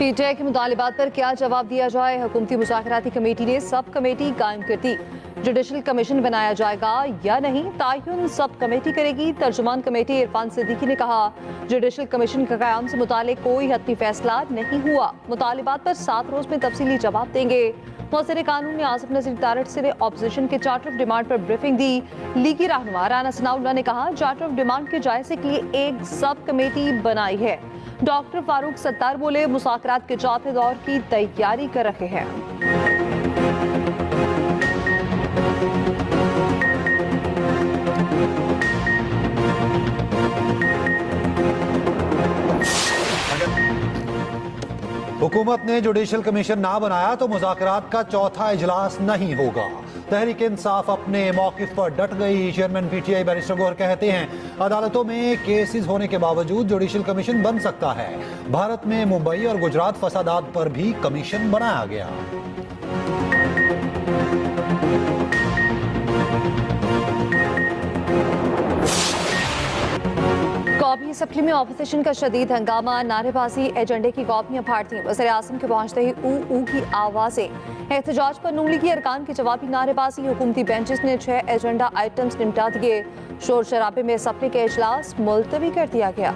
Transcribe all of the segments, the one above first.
PTI के मुतालिबात पर क्या जवाब दिया जाए। हुकूमती मुज़ाकराती कमेटी ने सब कमेटी कायम कर दी। जुडिशल कमीशन बनाया जाएगा या नहीं, तायुन सब कमेटी करेगी। तर्जुमान कमेटी इरफान सिद्दीकी ने कहा, जुडिशल कमीशन का क़याम से मुतालिक कोई हतमी फैसला नहीं हुआ। मुतालिबात पर 7 रोज में तफसीली जवाब देंगे। वज़ीर कानून ने आसिफ नज़ीर तारड़ से ऑपोजिशन के चार्टर ऑफ डिमांड पर ब्रीफिंग दी। लीगी रहनुमा राना सनाउल्लाह ने कहा, चार्टर ऑफ डिमांड के जायजे के लिए एक सब कमेटी बनाई है। डॉक्टर फारूक सत्तार बोले, मुज़ाकरात के चौथे दौर की तैयारी कर रहे हैं। हुकूमत ने जुडिशल कमीशन ना बनाया तो मुज़ाकरात का चौथा इजलास नहीं होगा। तहरीक इंसाफ अपने मौक़िफ़ पर डट गई। चेयरमैन पीटीआई बैरिस्टर गौहर कहते हैं, अदालतों में केसेस होने के बावजूद जुडिशल कमीशन बन सकता है। भारत में मुंबई और गुजरात फसादात पर भी कमीशन बनाया गया। कौमी असम्बली में ऑपोजिशन का शदीद हंगामा, नारेबाजी, एजेंडे की कॉपियां फाड़ती। वज़ीर आज़म के पहुंचते ही ऊ की आवाजें। एहतजाज पर नून लीगी अरकान की जवाबी नारेबाजी। हुकूमती बेंचेस ने 6 एजेंडा आइटम्स निपटा दिए। शोर शराबे में असम्बली के इजलास मुलतवी कर दिया गया।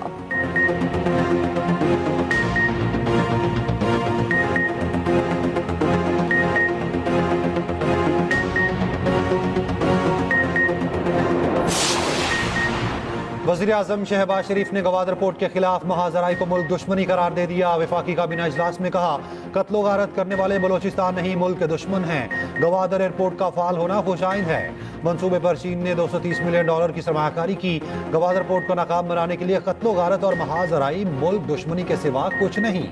वज़ीर आज़म शहबाज शरीफ ने गवादर पोर्ट के खिलाफ महाजराई को मुल्क दुश्मनी करार दे दिया। वफाकी काबीना इजलास में कहा, कत्लो गारत करने वाले बलोचिस्तान नहीं मुल्क के दुश्मन हैं। गवादर एयरपोर्ट का फाल होना खुशाइंद है। मंसूबे पर चीन ने $230 मिलियन की सरमायाकारी की। गवादर पोर्ट को नाकाम बनाने के लिए कत्लो गारत और महाजराई मुल्क दुश्मनी के सिवा कुछ नहीं।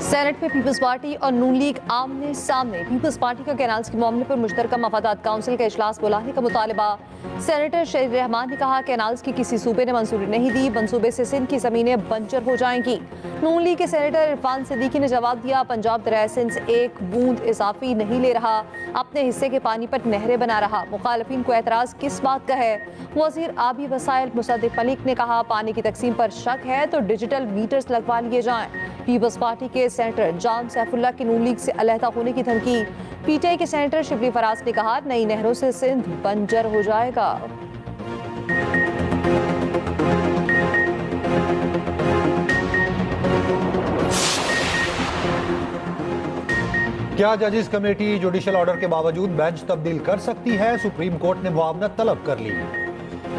सेनेट में पीपल्स पार्टी और नून लीग आमने सामने। पीपल्स पार्टी का कैनाल्स के मामले पर मुश्तरका मफादात काउंसिल का इजलास बुलाने का मुतालबा। सेनेटर शहीद रहमान ने कहा, कैनाल्स की किसी सूबे ने मंजूरी नहीं दी, मंसूबे से सिंध की जमीनें बंजर हो जाएंगी। नून लीग के सेनेटर इरफान सिद्दीकी ने जवाब दिया, पंजाब दरियाए सिंध से एक बूंद इजाफी नहीं ले रहा, अपने हिस्से के पानी पर नहरें बना रहा। मुखालफिन को एतराज किस बात का है। वजीर आबी वसाइल मुसद्दिक मलिक ने कहा, पानी की तकसीम पर शक है तो डिजिटल मीटर्स लगवा लिए जाएं। पीपल्स पार्टी के सेनेटर जान सैफुल्लाह की नून लीग से अलहदा होने की धमकी। पीटीआई के सेनेटर शिबली फराज ने कहा, नई नहरों से सिंध बंजर हो जाएगा। क्या जजेस कमेटी जुडिशल ऑर्डर के बावजूद बेंच तब्दील कर सकती है? सुप्रीम कोर्ट ने मुआवनत तलब कर ली।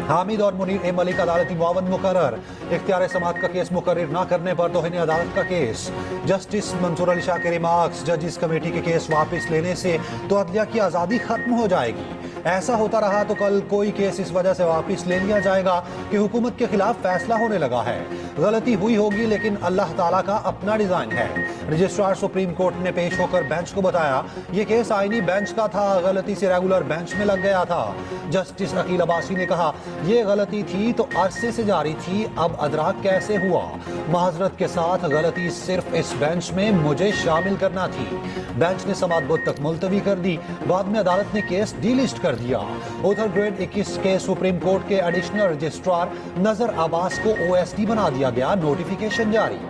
हामिद और मुनीर ए मलिक अदालती मुआवन मुकर्रर। इख्तियार समाअत का केस मुकर्रर न करने पर तौहीन अदालत का केस। जस्टिस मंसूर अली शाह के रिमार्क्स, जजेस कमेटी के केस वापस लेने से तो अदलिया की आज़ादी खत्म हो जाएगी। ऐसा होता रहा तो कल कोई केस इस वजह से वापस ले लिया जाएगा कि हुकूमत के खिलाफ फैसला होने लगा है। गलती हुई होगी लेकिन अल्लाह ताला का अपना डिजाइन है। रजिस्ट्रार सुप्रीम कोर्ट ने पेश होकर बेंच को बताया, ये केस आईनी बेंच का था, गलती से रेगुलर बेंच में लग गया था। जस्टिस अकील अब्बासी ने कहा, ये गलती थी तो अरसे से जारी थी, अब अदराक कैसे हुआ? माजरत के साथ गलती सिर्फ इस बेंच में मुझे शामिल करना थी। बेंच ने समाअत बुध तक मुलतवी कर दी। बाद में अदालत ने केस डीलिस्ट कर दिया। उधर ग्रेड 21 के सुप्रीम कोर्ट के एडिशनल रजिस्ट्रार नजर अब्बास को OSD बना दिया गया, नोटिफिकेशन जारी।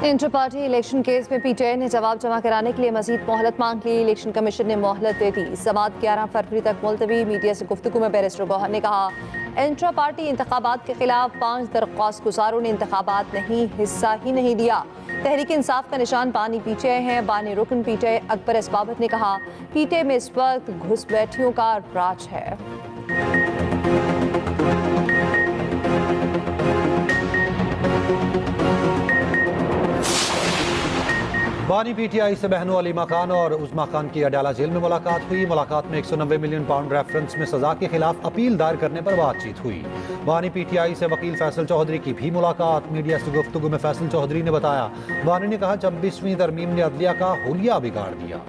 इंटर पार्टी इलेक्शन केस में पीटीआई ने जवाब जमा कराने के लिए मजीद मोहलत मांग ली। इलेक्शन कमीशन ने मोहलत दे दी। समाअत 11 फरवरी तक मुलतवी। मीडिया से गुफ्तगू में बैरिस्टर गौहर ने कहा, इंट्रा पार्टी इंतखाबात के खिलाफ 5 दरख्वास्त गुजारों ने इंतखाबात नहीं हिस्सा ही नहीं लिया। तहरीक इंसाफ का निशान बानी पीटीआई है। बानी रुकन पीटीआई अकबर इसबाबत ने कहा, पीटीआई में इस वक्त घुसपैठियों का राज है। बानी पीटीआई से बहनों अलीमा खान और उज़मा खान की अडाला जेल में मुलाकात हुई। मुलाकात में 190 मिलियन पाउंड रेफरेंस में सजा के खिलाफ अपील दायर करने पर बातचीत हुई। बानी पीटीआई से वकील फैसल चौधरी की भी मुलाकात। मीडिया से गुफ्तगू में फैसल चौधरी ने बताया, बानी ने कहा, 26वीं तरमीम ने अदलिया का हुलिया बिगाड़ दिया।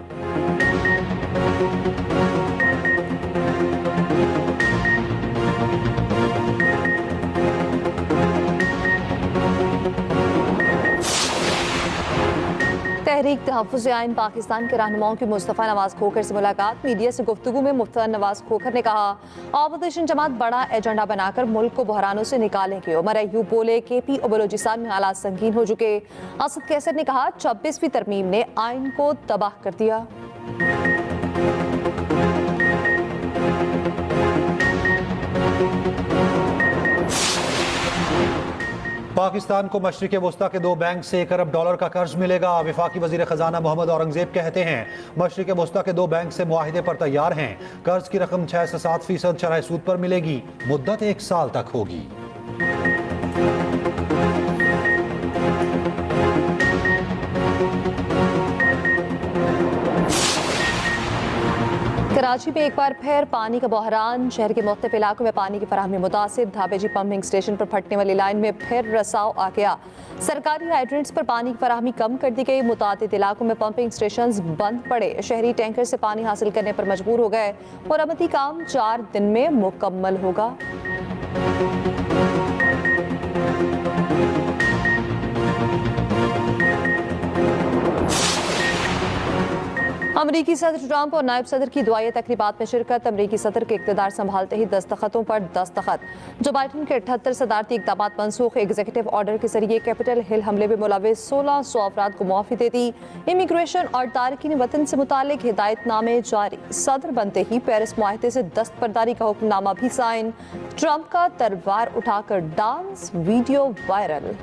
तहरीक तहफ़्फ़ुज़ आइन पाकिस्तान के रहनुमाओं की मुस्तफ़ा नवाज खोखर से मुलाकात। मीडिया से गुफ्तगू में मुफ्ती नवाज खोखर ने कहा, ऑपोजिशन जमात बड़ा एजेंडा बनाकर मुल्क को बहरानों से निकालेंगे। उमर अय्यूब बोले, KP और बलोचिस्तान में हालात संगीन हो चुके। असद कैसर ने कहा, 26वीं तरमीम ने आइन को तबाह कर दिया। पाकिस्तान को मशरिक़ वस्ता के 2 बैंक से $1 अरब का कर्ज मिलेगा। वफाकी वज़ीर ख़जाना मोहम्मद औरंगज़ेब कहते हैं, मशरिक़ वस्ता के 2 बैंक से मुआहिदे पर तैयार हैं। कर्ज की रकम 6 से 7% शरह सूद पर मिलेगी। मुद्दत 1 साल तक होगी। कराची में एक बार फिर पानी का बहरान। शहर के मुख्तलिफ इलाकों में पानी की फराहमी मुतासिर। धाबेजी पंपिंग स्टेशन पर फटने वाली लाइन में फिर रसाव आ गया। सरकारी हाइड्रेंट्स पर पानी की फराहमी कम कर दी गई। मुतादिद इलाकों में पंपिंग स्टेशन बंद पड़े। शहरी टैंकर से पानी हासिल करने पर मजबूर हो गए। मुरम्मती काम 4 दिन में मुकम्मल होगा। अमरीकी सदर ट्रंप और नायब सदर की दुआई तकरीबात में शिरकत। अमरीकी सदर के इक़्तिदार संभालते ही दस्तखतों पर दस्तखत। जो बाइडन के 78 सदारती इक़दाम मनसूख। एग्जीक्यूटिव ऑर्डर के जरिए कैपिटल हिल हमले में मुलविस 1600 अफराद को मुआफ़ी दे दी। इमिग्रेशन और तारकीन वतन से मुतालिक हिदायतनामे जारी। सदर बनते ही पेरिस मुआहदे से दस्तबरदारी का हुक्मनामा भी साइन। ट्रंप का तलवार उठाकर डांस वीडियो वायरल।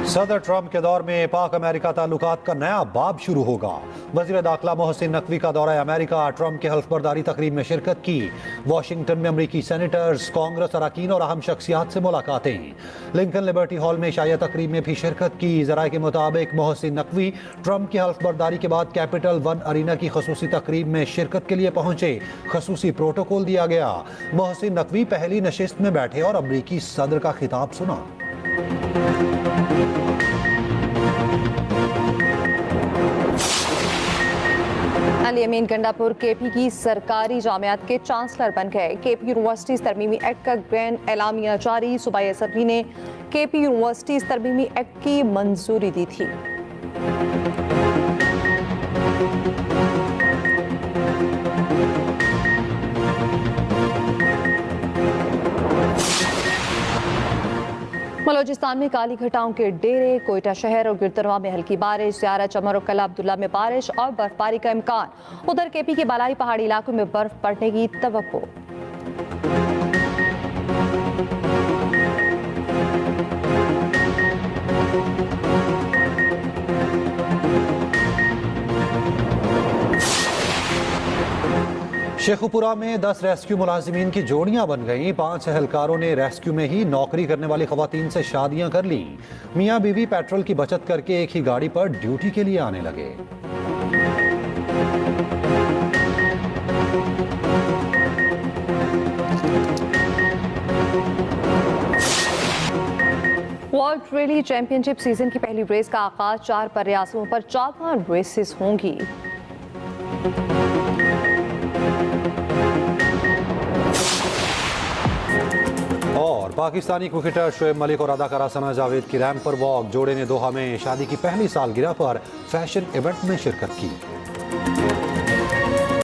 सदर ट्रंप के दौर में पाक अमेरिका ताल्लुकात का नया बाब शुरू होगा। वज़ीर दाखिला मोहसिन नकवी का दौरा अमेरिका। ट्रंप के हल्फबरदारी तकरीब में शिरकत की। वाशिंगटन में अमरीकी सेनेटर्स, कांग्रेस अरकान और अहम शख्सियात से मुलाकातें। लिंकन लिबर्टी हॉल में शाया तकरीब में भी शिरकत की। ज़राए के मुताबिक मोहसिन नकवी ट्रंप की हल्फबरदारी के बाद कैपिटल 1 अरीना की खसूसी तकरीब में शिरकत के लिए पहुंचे। खसूसी प्रोटोकॉल दिया गया। मोहसिन नकवी पहली नशिस्त में बैठे और अमरीकी सदर का खिताब सुना। अली अमीन गंडापुर KP की सरकारी जामियात के चांसलर बन गए। KP यूनिवर्सिटीज तरमीमी एक्ट का ग्रैंड एलामिया जारी। सूबाई असम्बली ने KP यूनिवर्सिटीज तरमीमी एक्ट की मंजूरी दी थी। बलोचिस्तान में काली घटाओं के डेरे। कोयटा शहर और गिरतरवा में हल्की बारिश। ज़ियारा चमर और कला अब्दुल्ला में बारिश और बर्फबारी का इम्कान। उधर KP के बालाई पहाड़ी इलाकों में बर्फ पड़ने की तवक्को। शेखुपुरा में 10 रेस्क्यू मुलाजिमीन की जोड़ियां बन गईं। 5 एहलकारों ने रेस्क्यू में ही नौकरी करने वाली खवातीन से शादियां कर ली। मियां बीवी पेट्रोल की बचत करके एक ही गाड़ी पर ड्यूटी के लिए आने लगे। वर्ल्ड रैली चैंपियनशिप सीजन की पहली रेस का आगाज 4 प्रयासों पर 14 रेसेस होंगी। और पाकिस्तानी क्रिकेटर शोएब मलिक और अदाकारा सना जावेद की रैंप पर वॉक। जोड़े ने दोहा में शादी की पहली सालगिरह पर फैशन इवेंट में शिरकत की।